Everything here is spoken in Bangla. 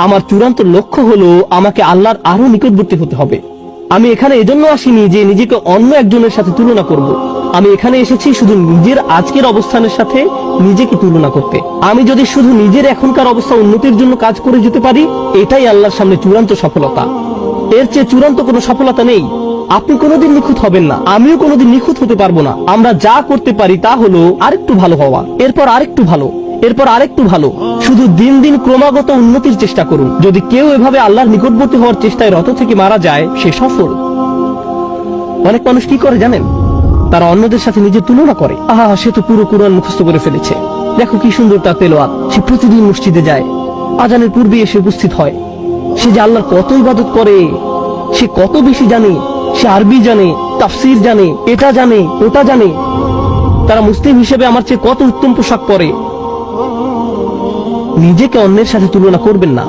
আমার চূড়ান্ত লক্ষ্য হলো আমাকে আল্লাহর আরো নিকটবর্তী হতে হবে। আমি এখানে এজন্য আসিনি যে নিজেকে অন্য একজনের সাথে তুলনা করব। আমি এখানে এসেছি শুধু নিজের আজকের অবস্থানের সাথে নিজেকে তুলনা করতে। আমি যদি শুধু নিজের এখনকার অবস্থা উন্নতির জন্য কাজ করে যেতে পারি, এটাই আল্লাহর সামনে চূড়ান্ত সফলতা। এর চেয়ে চূড়ান্ত কোনো সফলতা নেই। আপনি কোনোদিন নিখুঁত হবেন না, আমিও কোনোদিন নিখুঁত হতে পারবো না। আমরা যা করতে পারি তা হলো আরেকটু ভালো হওয়া, এরপর আরেকটু ভালো, এরপর আরেকটু ভালো। শুধু দিন দিন ক্রমাগত উন্নতির চেষ্টা করুন। যদি কেউ এভাবে আল্লাহর নিকটবর্তী হওয়ার চেষ্টায় রত থেকে মারা যায়, সে সফল। অনেক মানুষ কি করে জানেন? তারা অন্যদের সাথে নিজের তুলনা করে। আহা, সে তো পুরো কুরআন মুখস্থ করে ফেলেছে, দেখো কি সুন্দর তার তেলাওয়াত, সে প্রতিদিন মসজিদে যায়, আজানের পূর্বে এসে উপস্থিত হয়। সে যে আল্লাহর কত ইবাদত করে, সে কত বেশি জানে, সে আরবি জানে, তাফসীর জানে, এটা জানে, ওটা জানে। তারা মুসলিম হিসেবে আমার চেয়ে কত উত্তম পোশাক পরে। নিজেকে অন্যের সাথে তুলনা করবেন না।